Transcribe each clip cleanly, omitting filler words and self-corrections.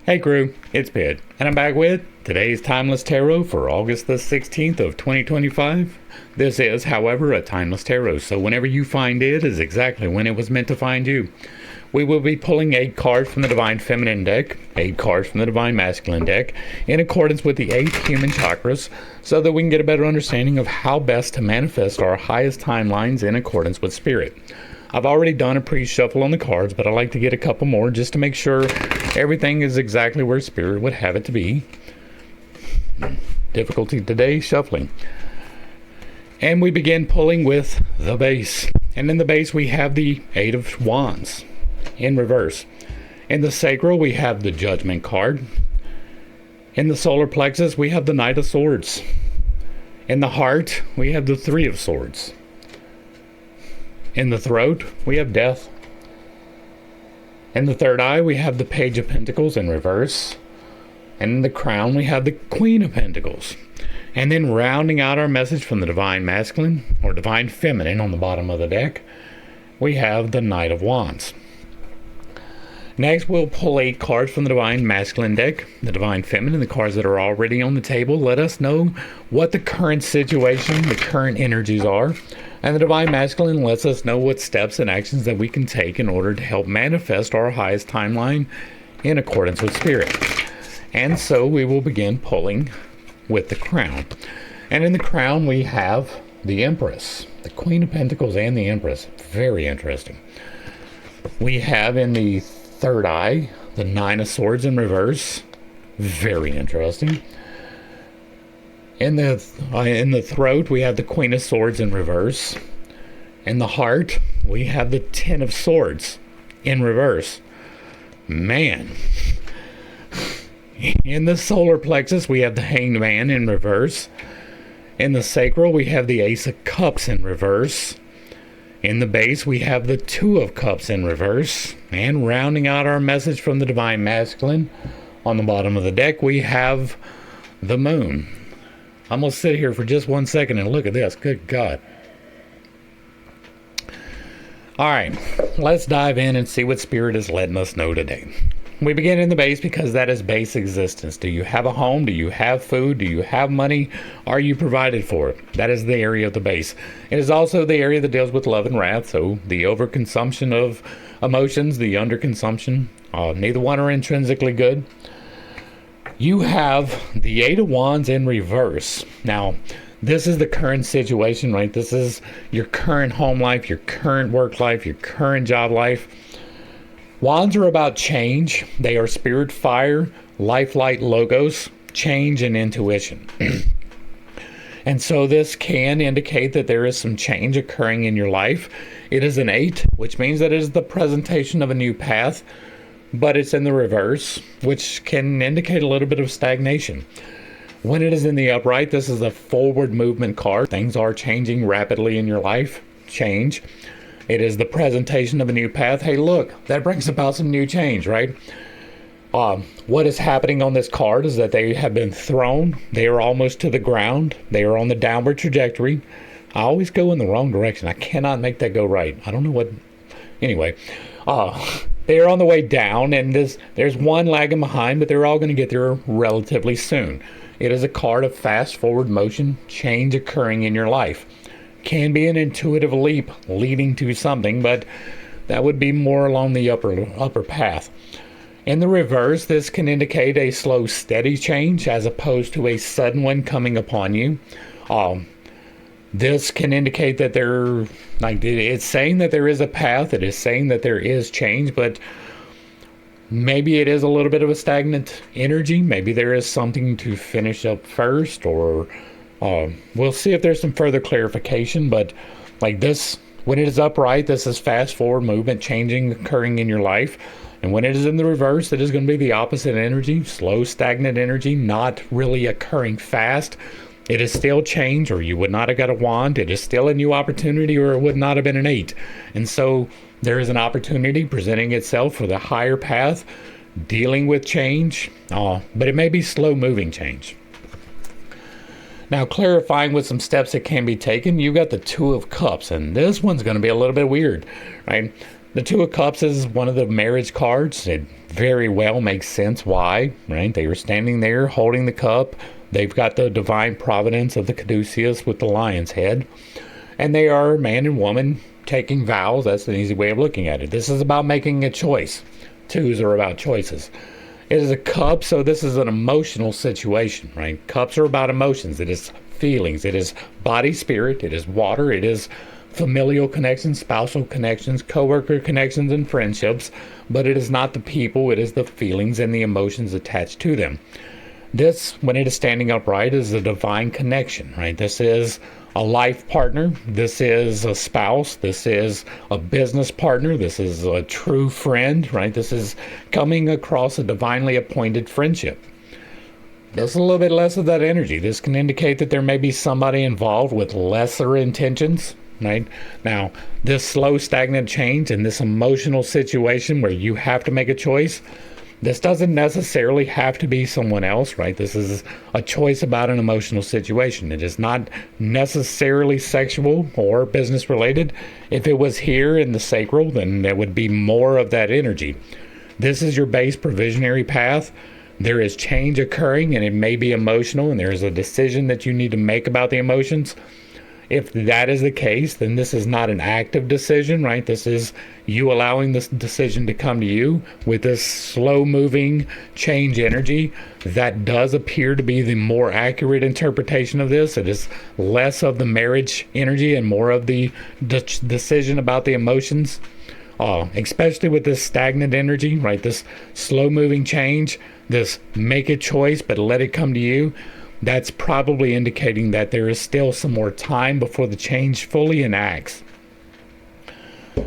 Hey crew, it's Pid, and I'm back with today's Timeless Tarot for August the 16th of 2025. This is, however, a Timeless Tarot, so whenever you find it is exactly when it was meant to find you. We will be pulling 8 cards from the Divine Feminine deck, 8 cards from the Divine Masculine deck, in accordance with the 8 human chakras, so that we can get a better understanding of how best to manifest our highest timelines in accordance with Spirit. I've already done a pre-shuffle on the cards, but I like to get a couple more just to make sure everything is exactly where Spirit would have it to be. Difficulty today, shuffling. And we begin pulling with the base. And in the base we have the 8 of Wands in reverse. In the Sacral we have the Judgment card. In the solar plexus we have the Knight of Swords. In the heart we have the 3 of Swords. In the throat, we have Death. In the third eye, we have the Page of Pentacles in reverse. And in the crown, we have the Queen of Pentacles. And then rounding out our message from the Divine Masculine, or Divine Feminine on the bottom of the deck, we have the Knight of Wands. Next, we'll pull 8 cards from the Divine Masculine deck. The Divine Feminine, the cards that are already on the table, let us know what the current situation, the current energies are. And the Divine Masculine lets us know what steps and actions that we can take in order to help manifest our highest timeline in accordance with Spirit. And so we will begin pulling with the Crown. And in the Crown we have the Empress, the Queen of Pentacles and the Empress. Very interesting. We have in the third eye the 9 of Swords in reverse. Very interesting. In the throat, we have the Queen of Swords in reverse. In the heart, we have the 10 of Swords in reverse. Man. In the solar plexus, we have the Hanged Man in reverse. In the sacral, we have the Ace of Cups in reverse. In the base, we have the 2 of Cups in reverse. And rounding out our message from the Divine Masculine, on the bottom of the deck, we have the Moon. I'm going to sit here for just 1 second and look at this. Good God. Alright, let's dive in and see what Spirit is letting us know today. We begin in the base because that is base existence. Do you have a home? Do you have food? Do you have money? Are you provided for? That is the area of the base. It is also the area that deals with love and wrath, so the overconsumption of emotions, the underconsumption, neither one are intrinsically good. You have the 8 of Wands in reverse. Now, this is the current situation, right? This is your current home life, your current work life, your current job life. Wands are about change. They are spirit, fire, life, light, logos, change, and intuition. And so this can indicate that there is some change occurring in your life. It is an 8, which means that it is the presentation of a new path. But it's in the reverse, which can indicate a little bit of stagnation. When it is in the upright, this is a forward movement card. Things are changing rapidly in your life. Change. It is the presentation of a new path. Hey, look, that brings about some new change, right? What is happening on this card is that they have been thrown. They are almost to the ground. They are on the downward trajectory. I always go in the wrong direction. I cannot make that go right. I don't know what... Anyway, they are on the way down, and there's one lagging behind, but they're all going to get there relatively soon. It is a card of fast forward motion, change occurring in your life. Can be an intuitive leap leading to something, but that would be more along the upper path. In the reverse, this can indicate a slow, steady change as opposed to a sudden one coming upon you. This can indicate that it's saying that there is a path. It is saying that there is change, but maybe it is a little bit of a stagnant energy. Maybe there is something to finish up first, or we'll see if there's some further clarification. But like this, when it is upright, this is fast forward movement, changing, occurring in your life. And when it is in the reverse, it is going to be the opposite energy, slow, stagnant energy, not really occurring fast. It is still change, or you would not have got a wand. It is still a new opportunity, or it would not have been an 8. And so there is an opportunity presenting itself for the higher path, dealing with change, but it may be slow moving change. Now, clarifying with some steps that can be taken, you've got the 2 of Cups, and this one's going to be a little bit weird, right? The Two of Cups is one of the marriage cards. It very well makes sense why, right? They were standing there holding the cup. They've got the divine providence of the caduceus with the lion's head. And they are man and woman taking vows. That's an easy way of looking at it. This is about making a choice. Twos are about choices. It is a cup, so this is an emotional situation, right? Cups are about emotions. It is feelings. It is body, spirit. It is water. It is familial connections, spousal connections, coworker connections, and friendships. But it is not the people. It is the feelings and the emotions attached to them. This, when it is standing upright, is a divine connection, right? This is a life partner. This is a spouse. This is a business partner. This is a true friend, right? This is coming across a divinely appointed friendship. There's a little bit less of that energy. This can indicate that there may be somebody involved with lesser intentions, right? Now, this slow, stagnant change in this emotional situation where you have to make a choice, this doesn't necessarily have to be someone else, right? This is a choice about an emotional situation. It is not necessarily sexual or business related. If it was here in the sacral, then there would be more of that energy. This is your base provisionary path. There is change occurring, and it may be emotional, and there is a decision that you need to make about the emotions. If that is the case, then this is not an active decision, right? This is you allowing this decision to come to you with this slow-moving change energy. That does appear to be the more accurate interpretation of this. It is less of the marriage energy and more of the decision about the emotions, especially with this stagnant energy, right? This slow-moving change, this make a choice but let it come to you. That's probably indicating that there is still some more time before the change fully enacts.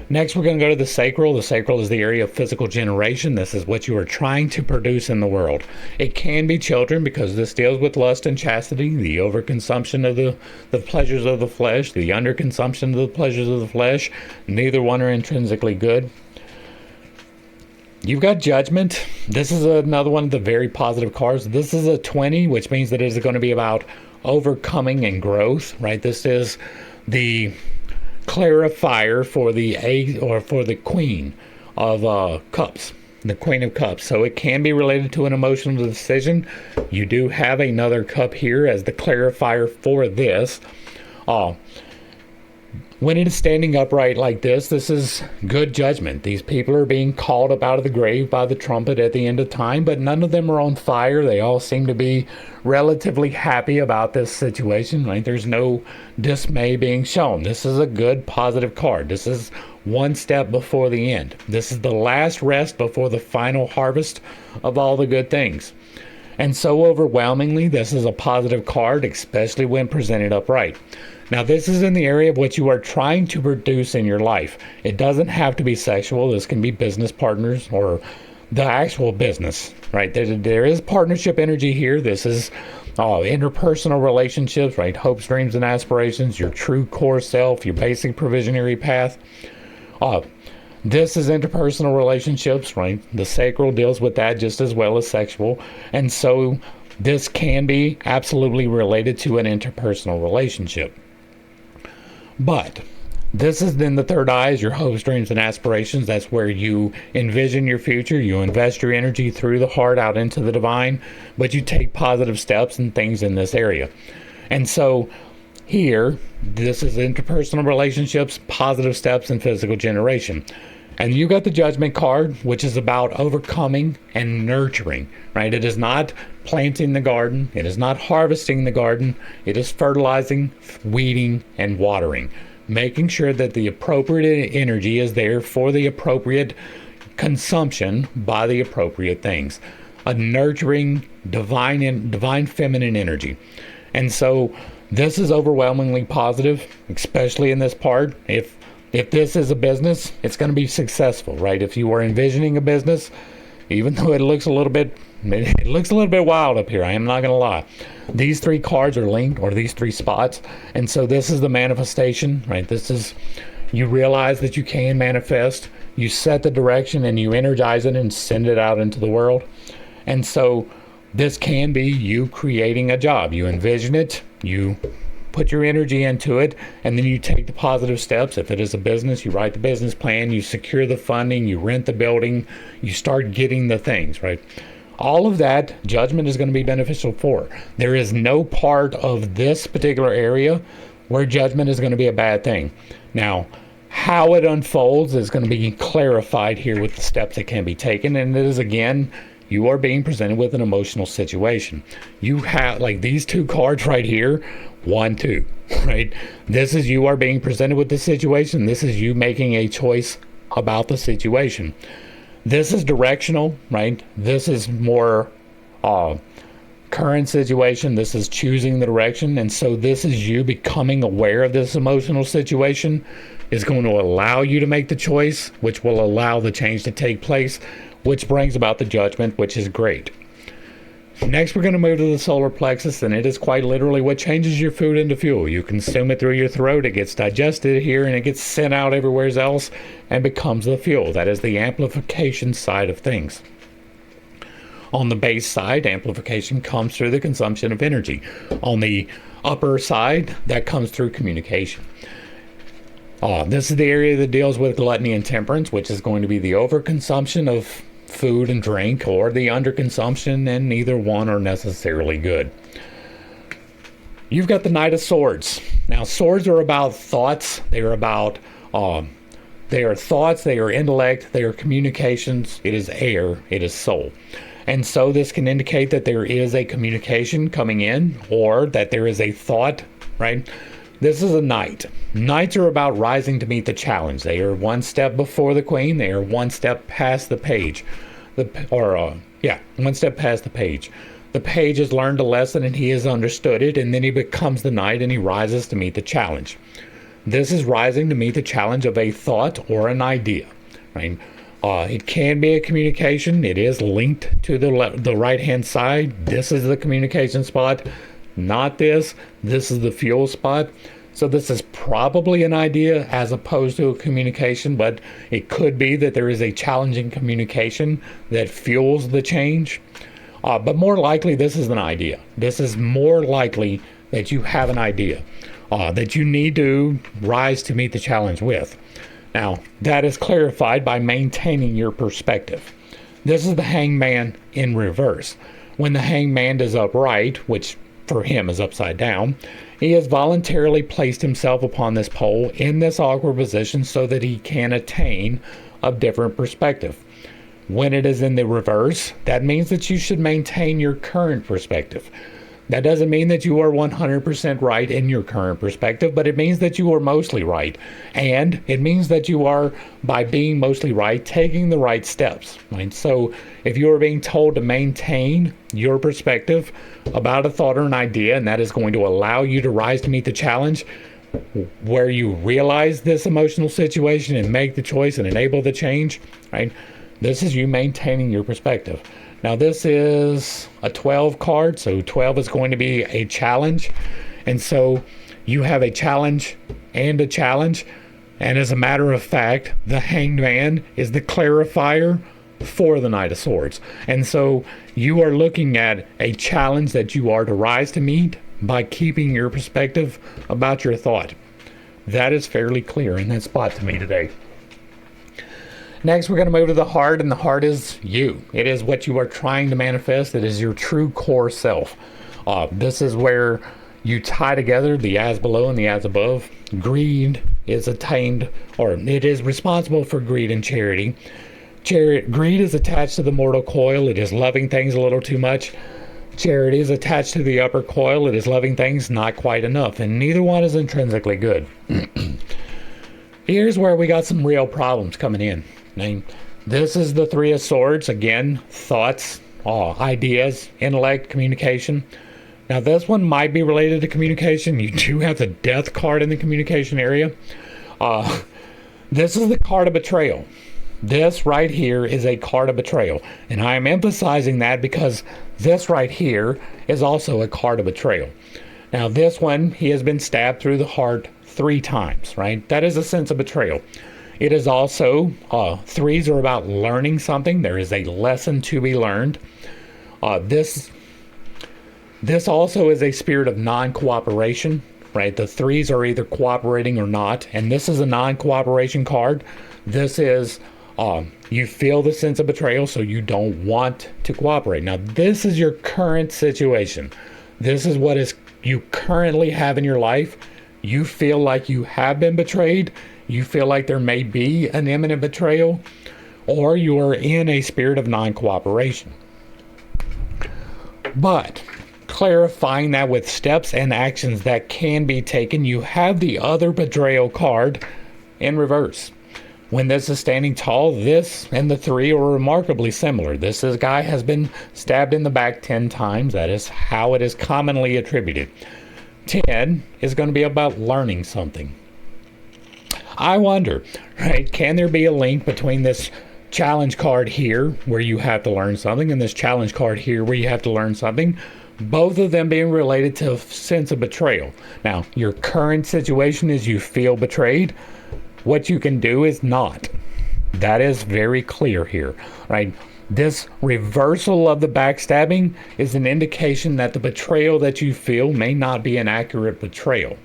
Next, we're going to go to the sacral. The sacral is the area of physical generation. This is what you are trying to produce in the world. It can be children because this deals with lust and chastity, the overconsumption of the pleasures of the flesh, the underconsumption of the pleasures of the flesh. Neither one are intrinsically good. You've got judgment. This is another one of the very positive cards. This is a 20, which means that it is going to be about overcoming and growth, right? This is the clarifier for the Queen of Cups, the Queen of Cups. So it can be related to an emotional decision. You do have another cup here as the clarifier for this. When it is standing upright like this is good judgment. These people are being called up out of the grave by the trumpet at the end of time, but none of them are on fire. They all seem to be relatively happy about this situation, right? There's no dismay being shown. This is a good, positive card. This is one step before the end. This is the last rest before the final harvest of all the good things. And so overwhelmingly, this is a positive card, especially when presented upright. Now, this is in the area of what you are trying to produce in your life. It doesn't have to be sexual. This can be business partners or the actual business, right? There is partnership energy here. This is interpersonal relationships, right? Hopes, dreams, and aspirations, your true core self, your basic provisionary path. This is interpersonal relationships, right? The sacral deals with that just as well as sexual. And so this can be absolutely related to an interpersonal relationship. But this is then the third eye is your hopes, dreams, and aspirations. That's where you envision your future. You invest your energy through the heart out into the divine, but you take positive steps and things in this area. And so here, this is interpersonal relationships, positive steps, and physical generation. And you got the judgment card, which is about overcoming and nurturing, right? It is not planting the garden. It is not harvesting the garden. It is fertilizing, weeding, and watering, making sure that the appropriate energy is there for the appropriate consumption by the appropriate things. A nurturing, divine feminine energy. And so this is overwhelmingly positive, especially in this part. If this is a business, it's going to be successful, right? If you are envisioning a business, even though it looks a little bit wild up here, I am not going to lie. These three cards are linked, or these three spots, and so this is the manifestation, right? This is, you realize that you can manifest, you set the direction, and you energize it and send it out into the world. And so this can be you creating a job. You envision it, you put your energy into it, and then you take the positive steps. If it is a business, you write the business plan, you secure the funding, you rent the building, you start getting the things, right? All of that, judgment is going to be beneficial for. There is no part of this particular area where judgment is going to be a bad thing. Now, how it unfolds is going to be clarified here with the steps that can be taken, and it is, again, you are being presented with an emotional situation. You have, like these two cards right here, 1, 2, right? This is you are being presented with the situation. This is you making a choice about the situation. This is directional, right? This is more current situation. This is choosing the direction. And so this is you becoming aware of this emotional situation is going to allow you to make the choice, which will allow the change to take place, which brings about the judgment, which is great. Next, we're going to move to the solar plexus, and it is quite literally what changes your food into fuel. You consume it through your throat, it gets digested here, and it gets sent out everywhere else and becomes the fuel. That is the amplification side of things. On the base side, amplification comes through the consumption of energy. On the upper side, that comes through communication. This is the area that deals with gluttony and temperance, which is going to be the overconsumption of food and drink, or the underconsumption, and neither one are necessarily good. You've got the Knight of Swords. Now, swords are about thoughts. They are about they are thoughts, they are intellect, they are communications. It is air, it is soul. And so this can indicate that there is a communication coming in, or that there is a thought, right? This is a knight. Knights are about rising to meet the challenge. They are one step before the queen. They are one step past the page. One step past the page. The page has learned a lesson and he has understood it, and then he becomes the knight and he rises to meet the challenge. This is rising to meet the challenge of a thought or an idea, right? It can be a communication. It is linked to the right-hand side. This is the communication spot. Not this. This is the fuel spot. So this is probably an idea as opposed to a communication, but it could be that there is a challenging communication that fuels the change. But more likely, this is an idea. This is more likely that you have an idea that you need to rise to meet the challenge with. Now, that is clarified by maintaining your perspective. This is the hangman in reverse. When the hangman is upright, which for him is upside down, he has voluntarily placed himself upon this pole in this awkward position so that he can attain a different perspective. When it is in the reverse, that means that you should maintain your current perspective. That doesn't mean that you are 100% right in your current perspective, but it means that you are mostly right. And it means that you are, by being mostly right, taking the right steps. Right? So if you are being told to maintain your perspective about a thought or an idea, and that is going to allow you to rise to meet the challenge, where you realize this emotional situation and make the choice and enable the change, right? This is you maintaining your perspective. Now this is a 12 card, so 12 is going to be a challenge. And so you have a challenge and a challenge. And as a matter of fact, the Hanged Man is the clarifier for the Knight of Swords. And so you are looking at a challenge that you are to rise to meet by keeping your perspective about your thought. That is fairly clear in that spot to me today. Next, we're going to move to the heart, and the heart is you. It is what you are trying to manifest. It is your true core self. This is where you tie together the as below and the as above. Greed is attained, or it is responsible for greed and charity. Greed is attached to the mortal coil. It is loving things a little too much. Charity is attached to the upper coil. It is loving things not quite enough, and neither one is intrinsically good. Here's where we got some real problems coming in. This is the Three of Swords. Again, thoughts, ideas, intellect, communication. Now this one might be related to communication. You do have the Death card in the communication area. This is the card of betrayal. This right here is a card of betrayal. And I am emphasizing that because this right here is also a card of betrayal. Now this one, he has been stabbed through the heart 3 times, right? That is a sense of betrayal. It is also, threes are about learning something. There is a lesson to be learned. This also is a spirit of non-cooperation, right? The threes are either cooperating or not, and this is a non-cooperation card. This is you feel the sense of betrayal, so you don't want to cooperate. Now, this is your current situation. This is what is you currently have in your life. You feel like you have been betrayed. You feel like there may be an imminent betrayal, or you are in a spirit of non-cooperation. But clarifying that with steps and actions that can be taken, you have the other betrayal card in reverse. When this is standing tall, this and the three are remarkably similar. This guy has been stabbed in the back 10 times. That is how it is commonly attributed. 10 is going to be about learning something. I wonder, right, can there be a link between this challenge card here where you have to learn something and this challenge card here where you have to learn something? Both of them being related to a sense of betrayal. Now, your current situation is you feel betrayed. What you can do is not. That is very clear here, right? This reversal of the backstabbing is an indication that the betrayal that you feel may not be an accurate betrayal,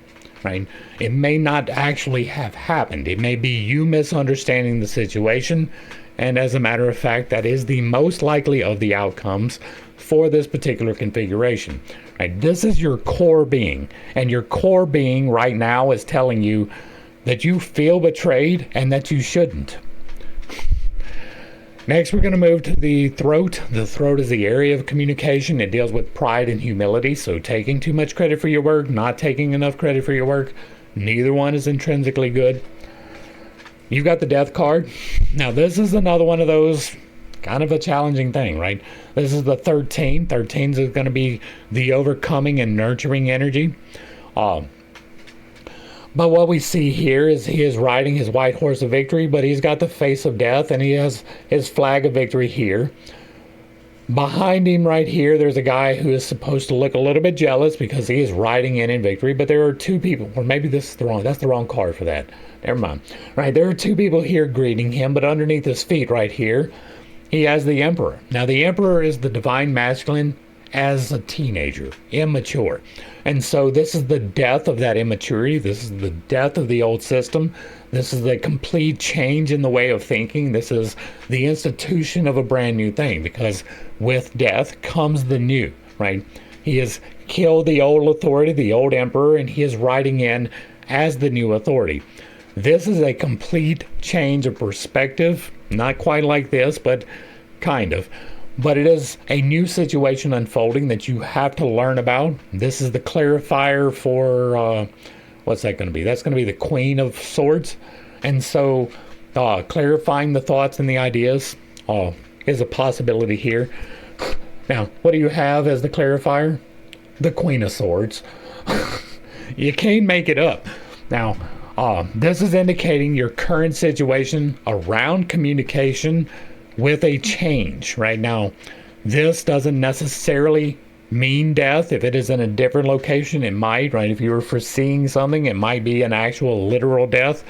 right? It may not actually have happened. It may be you misunderstanding the situation, and as a matter of fact, that is the most likely of the outcomes for this particular configuration, right? This is your core being, and your core being right now is telling you that you feel betrayed and that you shouldn't. Next, we're going to move to the throat. The throat is the area of communication. It deals with pride and humility. So taking too much credit for your work, not taking enough credit for your work, neither one is intrinsically good. You've got the death card. Now, this is another one of those kind of a challenging thing, right? This is the 13. 13 is going to be the overcoming and nurturing energy. But what we see here is he is riding his white horse of victory, but he's got the face of death, and he has his flag of victory here. Behind him right here, there's a guy who is supposed to look a little bit jealous because he is riding in victory, but there are two people, or maybe that's the wrong card for that. Never mind. Right, there are two people here greeting him, but underneath his feet right here, he has the Emperor. Now, the Emperor is the divine masculine as a teenager, immature. And so this is the death of that immaturity. This is the death of the old system. This is the complete change in the way of thinking. This is the institution of a brand new thing, because with death comes the new, right? He has killed the old authority, the old emperor, and he is riding in as the new authority. This is a complete change of perspective. Not quite like this, but kind of. But it is a new situation unfolding that you have to learn about. This is the clarifier for, what's that going to be? That's going to be the Queen of Swords. And so clarifying the thoughts and the ideas is a possibility here. Now, what do you have as the clarifier? The Queen of Swords. You can't make it up. Now, this is indicating your current situation around communication with a change. Right now, this doesn't necessarily mean death. If it is in a different location, it might, right? If you were foreseeing something, it might be an actual literal death.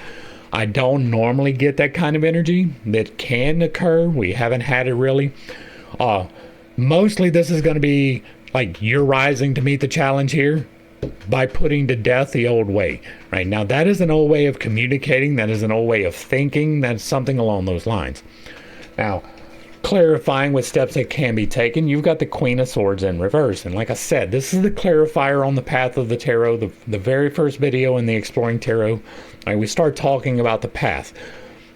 I don't normally get that kind of energy. That can occur. We haven't had it really. Mostly this is going to be like you're rising to meet the challenge here by putting to death the old way. Right now, that is an old way of communicating. That is an old way of thinking. That's something along those lines. Now, clarifying with steps that can be taken, you've got the Queen of Swords in reverse. And like I said, this is the clarifier on the path of the tarot, the very first video in the Exploring Tarot. Right, we start talking about the path.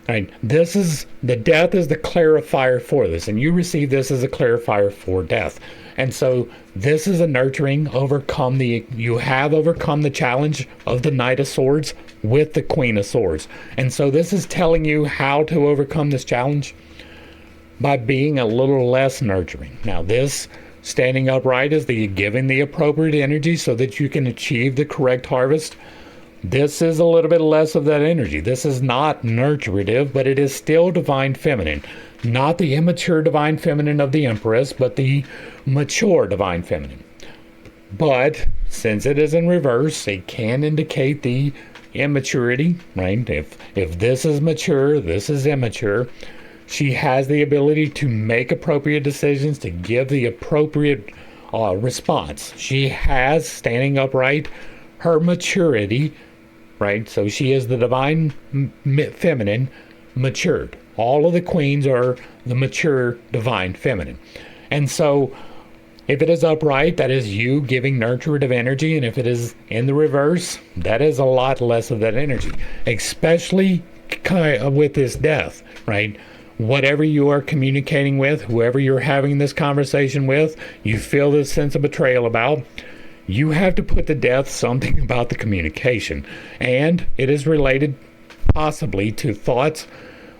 Right, this is, the death is the clarifier for this, and you receive this as a clarifier for death. And so this is a nurturing, you have overcome the challenge of the Knight of Swords with the Queen of Swords. And so this is telling you how to overcome this challenge by being a little less nurturing. Now, this standing upright is the giving the appropriate energy so that you can achieve the correct harvest. This is a little bit less of that energy. This is not nurturative, but it is still divine feminine. Not the immature divine feminine of the Empress, but the mature divine feminine. But since it is in reverse, it can indicate the immaturity, right? If this is mature, this is immature. She has the ability to make appropriate decisions, to give the appropriate response. She has, standing upright, her maturity, right? So she is the divine feminine matured. All of the queens are the mature divine feminine. And so if it is upright, that is you giving nurturative energy. And if it is in the reverse, that is a lot less of that energy, especially with this death, right? Whatever you are communicating with, whoever you're having this conversation with, you feel this sense of betrayal about, you have to put to death something about the communication. And it is related possibly to thoughts,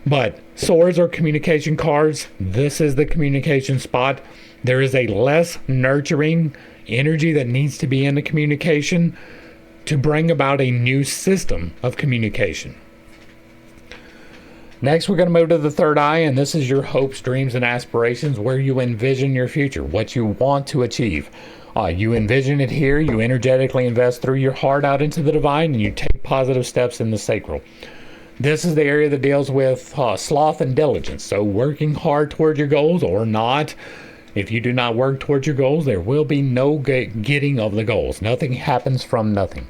but swords are communication cards. This is the communication spot. There is a less nurturing energy that needs to be in the communication to bring about a new system of communication. Next, we're going to move to the third eye, and this is your hopes, dreams, and aspirations, where you envision your future, what you want to achieve. You envision it here, you energetically invest through your heart out into the divine, and you take positive steps in the sacral. This is the area that deals with sloth and diligence, so working hard toward your goals or not. If you do not work towards your goals, there will be no getting of the goals. Nothing happens from nothing.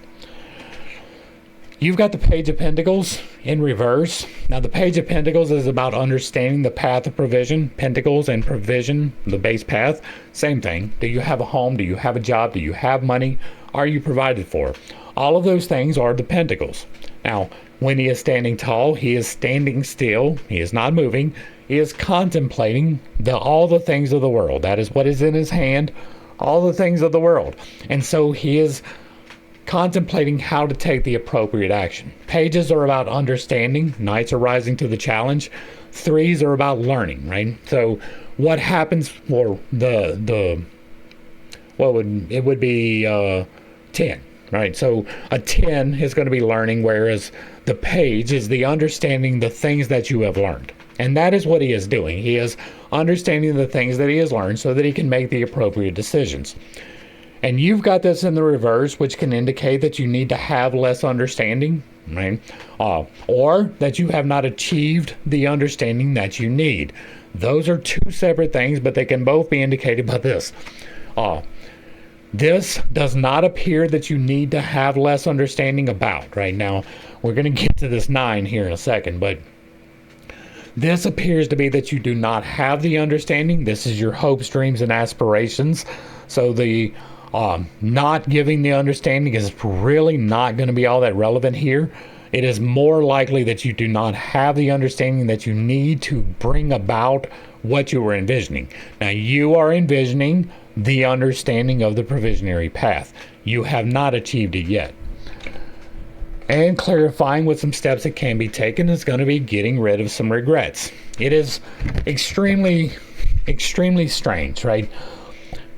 You've got the Page of Pentacles in reverse. Now, the Page of Pentacles is about understanding the path of provision. Pentacles and provision, the base path, same thing. Do you have a home? Do you have a job? Do you have money? Are you provided for? All of those things are the Pentacles. Now, when he is standing tall, he is standing still. He is not moving. He is contemplating all the things of the world. That is what is in his hand, all the things of the world. And so he is contemplating how to take the appropriate action. Pages are about understanding. Knights are rising to the challenge. Threes are about learning, right? So what happens for it would be 10, right? So a 10 is going to be learning, whereas the page is the understanding the things that you have learned. And that is what he is doing. He is understanding the things that he has learned so that he can make the appropriate decisions. And you've got this in the reverse, which can indicate that you need to have less understanding, right? Or that you have not achieved the understanding that you need. Those are two separate things, but they can both be indicated by this. This does not appear that you need to have less understanding about. Right now, we're going to get to this 9 here in a second, but this appears to be that you do not have the understanding. This is your hopes, dreams, and aspirations. So the not giving the understanding is really not going to be all that relevant here. It is more likely that you do not have the understanding that you need to bring about what you were envisioning. Now, you are envisioning the understanding of the provisionary path. You have not achieved it yet. And clarifying with some steps that can be taken is going to be getting rid of some regrets. It is extremely, extremely strange, right?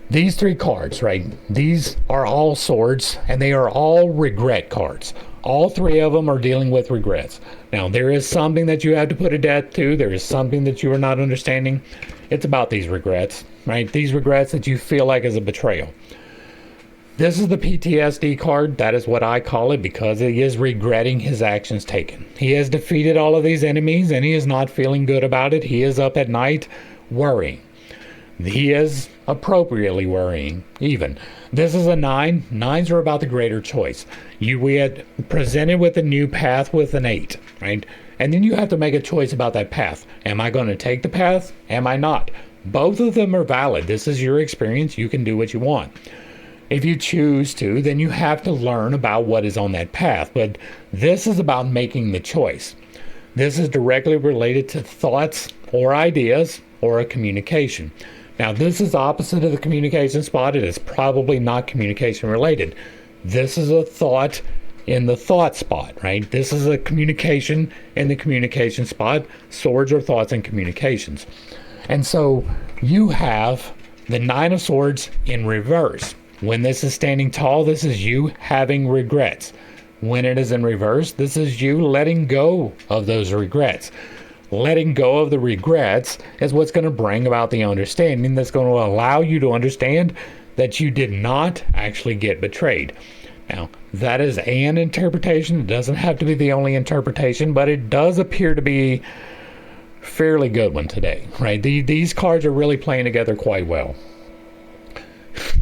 These 3 cards, right? These are all swords, and they are all regret cards. All 3 of them are dealing with regrets. Now, there is something that you have to put a death to. There is something that you are not understanding. It's about these regrets, right? These regrets that you feel like is a betrayal. This is the PTSD card. That is what I call it, because he is regretting his actions taken. He has defeated all of these enemies, and he is not feeling good about it. He is up at night worrying. He is appropriately worrying, even. This is a 9. 9s are about the greater choice. We had presented with a new path with an 8, right? And then you have to make a choice about that path. Am I going to take the path? Am I not? Both of them are valid. This is your experience. You can do what you want. If you choose to, then you have to learn about what is on that path. But this is about making the choice. This is directly related to thoughts or ideas or a communication. Now, this is opposite of the communication spot. It is probably not communication related. This is a thought in the thought spot, right? This is a communication in the communication spot. Swords are thoughts and communications. And so you have the 9 of Swords in reverse. When this is standing tall, this is you having regrets. When it is in reverse, this is you letting go of those regrets. Letting go of the regrets is what's going to bring about the understanding that's going to allow you to understand that you did not actually get betrayed. Now, that is an interpretation. It doesn't have to be the only interpretation, but it does appear to be a fairly good one today, right? These cards are really playing together quite well.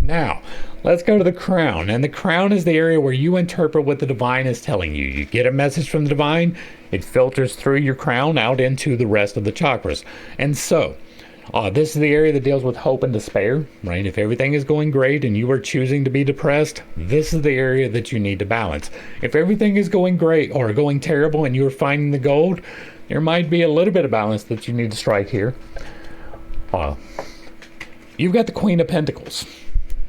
Now, Let's go to the crown. And the crown is the area where you interpret what the divine is telling you. You get a message from the divine, it filters through your crown out into the rest of the chakras. And so, this is the area that deals with hope and despair, right? If everything is going great and you are choosing to be depressed, this is the area that you need to balance. If everything is going great or going terrible and you're finding the gold, there might be a little bit of balance that you need to strike here. You've got the Queen of Pentacles.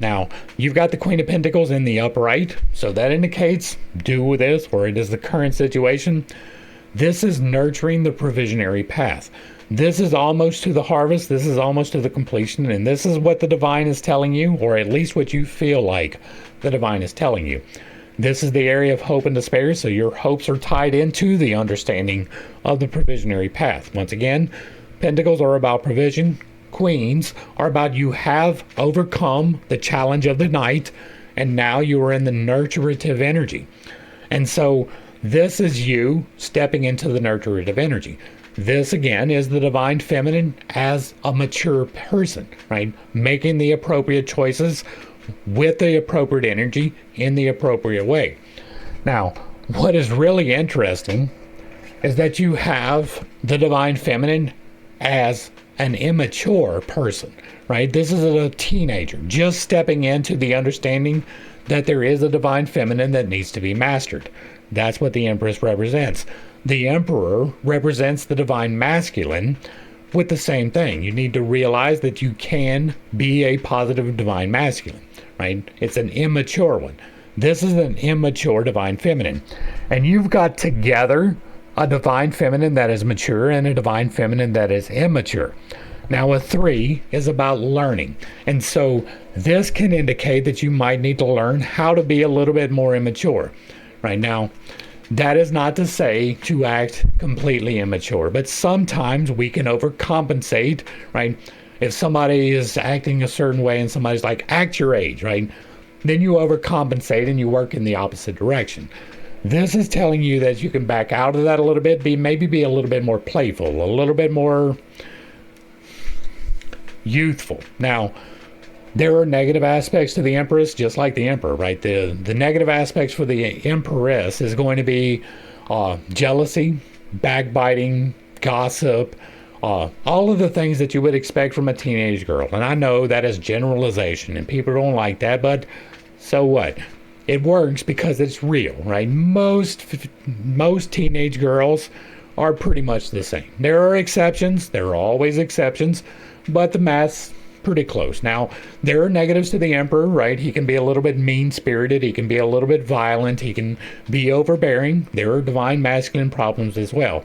Now, you've got the Queen of Pentacles in the upright, so that indicates do with this, or it is the current situation. This is nurturing the provisionary path. This is almost to the harvest. This is almost to the completion, and this is what the divine is telling you, or at least what you feel like the divine is telling you. This is the area of hope and despair, so your hopes are tied into the understanding of the provisionary path. Once again, Pentacles are about provision. Queens are about you have overcome the challenge of the night, and now you are in the nurturative energy. And so this is you stepping into the nurturative energy. This again is the divine feminine as a mature person, right? Making the appropriate choices with the appropriate energy in the appropriate way. Now, what is really interesting is that you have the divine feminine as an immature person, right? This is a teenager just stepping into the understanding that there is a divine feminine that needs to be mastered. That's what the Empress represents. The Emperor represents the divine masculine with the same thing. You need to realize that you can be a positive divine masculine, right? It's an immature one. This is an immature divine feminine. And you've got together a divine feminine that is mature and a divine feminine that is immature. Now, a 3 is about learning. And so this can indicate that you might need to learn how to be a little bit more immature. Right now, that is not to say to act completely immature, but sometimes we can overcompensate, right? If somebody is acting a certain way and somebody's like, act your age, right? Then you overcompensate and you work in the opposite direction. This is telling you that you can back out of that a little bit, maybe be a little bit more playful, a little bit more youthful. Now, there are negative aspects to the Empress, just like the Emperor, right? The negative aspects for the Empress is going to be jealousy, backbiting, gossip, all of the things that you would expect from a teenage girl. And I know that is generalization, and people don't like that, but so what? It works because it's real, right? Most teenage girls are pretty much the same. There are exceptions. There are always exceptions, but the math's pretty close. Now, there are negatives to the Emperor, right? He can be a little bit mean-spirited. He can be a little bit violent. He can be overbearing. There are divine masculine problems as well.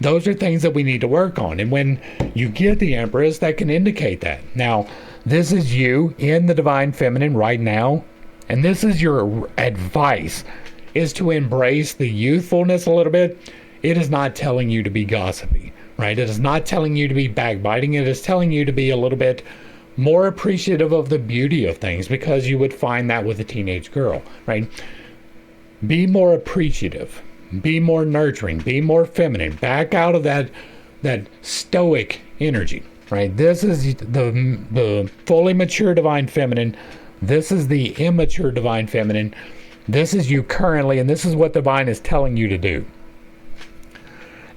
Those are things that we need to work on. And when you get the Empress, that can indicate that. Now, this is you in the divine feminine right now. And this is your advice, is to embrace the youthfulness a little bit. It is not telling you to be gossipy, right? It is not telling you to be backbiting. It is telling you to be a little bit more appreciative of the beauty of things, because you would find that with a teenage girl, right? Be more appreciative. Be more nurturing. Be more feminine. Back out of that stoic energy, right? This is the fully mature divine feminine. This is the immature divine feminine. This is you currently, and this is what divine is telling you to do.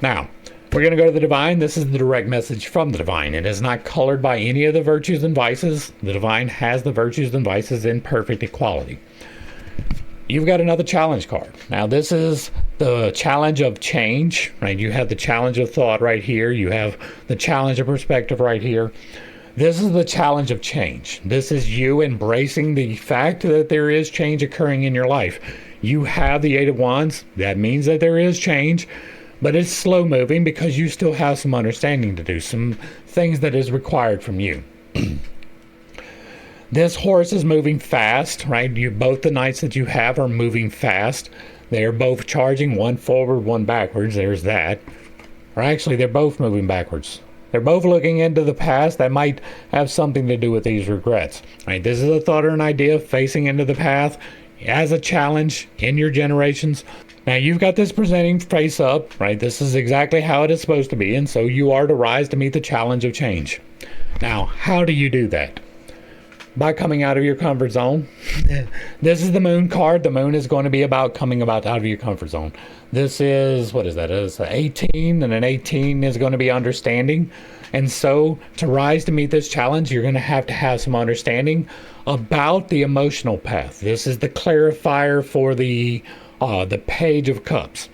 Now, we're going to go to the divine. This is the direct message from the divine. It is not colored by any of the virtues and vices. The divine has the virtues and vices in perfect equality. You've got another challenge card. Now, this is the challenge of change, right? You have the challenge of thought right here. You have the challenge of perspective right here. This is the challenge of change. This is you embracing the fact that there is change occurring in your life. You have the 8 of Wands. That means that there is change, but it's slow moving because you still have some understanding to do, some things that is required from you. This horse is moving fast, right? Both the knights that you have are moving fast. They are both charging, one forward, one backwards. There's that. Or actually, they're both moving backwards. They're both looking into the past. That might have something to do with these regrets, right? This is a thought or an idea facing into the path as a challenge in your generations. Now, you've got this presenting face up, right? This is exactly how it is supposed to be, and so you are to rise to meet the challenge of change. Now, how do you do that? by coming out of your comfort zone. This is the moon card. The moon is going to be about coming about out of your comfort zone. This is, what is that? It's 18, and an 18 is going to be understanding. And so to rise to meet this challenge, you're going to have some understanding about the emotional path. This is the clarifier for the Page of Cups.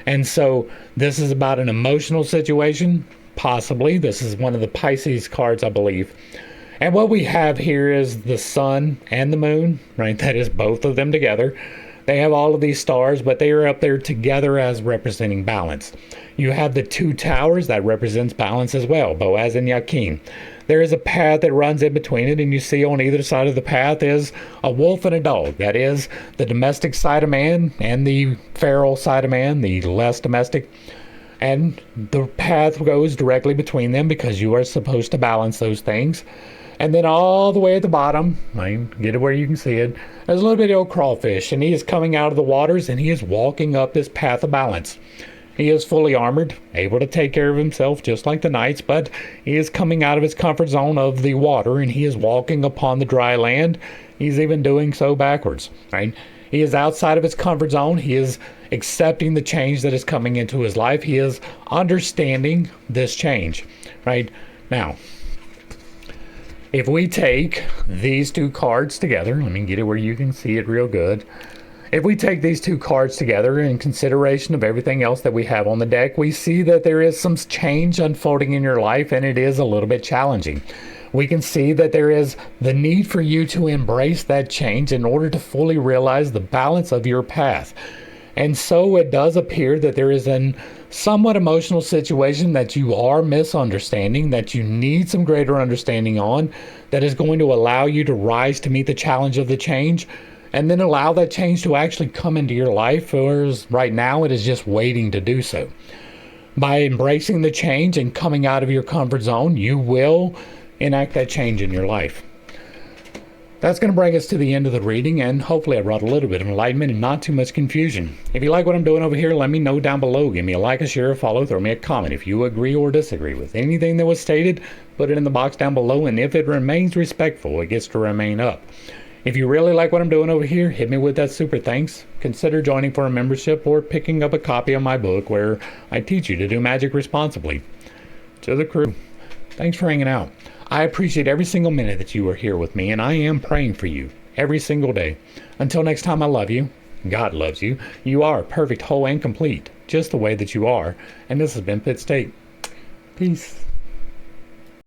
And so this is about an emotional situation, possibly. This is one of the Pisces cards, I believe. And what we have here is the sun and the moon, right? That is both of them together. They have all of these stars, but they are up there together as representing balance. You have the two towers that represents balance as well, Boaz and Yakin. There is a path that runs in between it, and you see on either side of the path is a wolf and a dog. That is the domestic side of man and the feral side of man, the less domestic. And the path goes directly between them because you are supposed to balance those things. And then all the way at the bottom, get it where you can see it, there's a little bitty old crawfish, and he is coming out of the waters, and he is walking up this path of balance. He is fully armored, able to take care of himself just like the knights, but he is coming out of his comfort zone of the water, and he is walking upon the dry land. He's even doing so backwards, right? He is outside of his comfort zone. He is accepting the change that is coming into his life. He is understanding this change, right? Now, if we take these two cards together, let me get it where you can see it real good. If we take these two cards together in consideration of everything else that we have on the deck, we see that there is some change unfolding in your life, and it is a little bit challenging. We can see that there is the need for you to embrace that change in order to fully realize the balance of your path. And so it does appear that there is an somewhat emotional situation that you are misunderstanding, that you need some greater understanding on, that is going to allow you to rise to meet the challenge of the change, and then allow that change to actually come into your life, whereas right now it is just waiting to do so. By embracing the change and coming out of your comfort zone, you will enact that change in your life. That's going to bring us to the end of the reading, and hopefully I brought a little bit of enlightenment and not too much confusion. If you like what I'm doing over here, let me know down below. Give me a like, a share, a follow, throw me a comment. If you agree or disagree with anything that was stated, put it in the box down below, and if it remains respectful, it gets to remain up. If you really like what I'm doing over here, hit me with that super thanks. Consider joining for a membership or picking up a copy of my book where I teach you to do magic responsibly. To the crew, thanks for hanging out. I appreciate every single minute that you are here with me, and I am praying for you every single day. Until next time, I love you. God loves you. You are perfect, whole, and complete, just the way that you are. And this has been Pit State. Peace.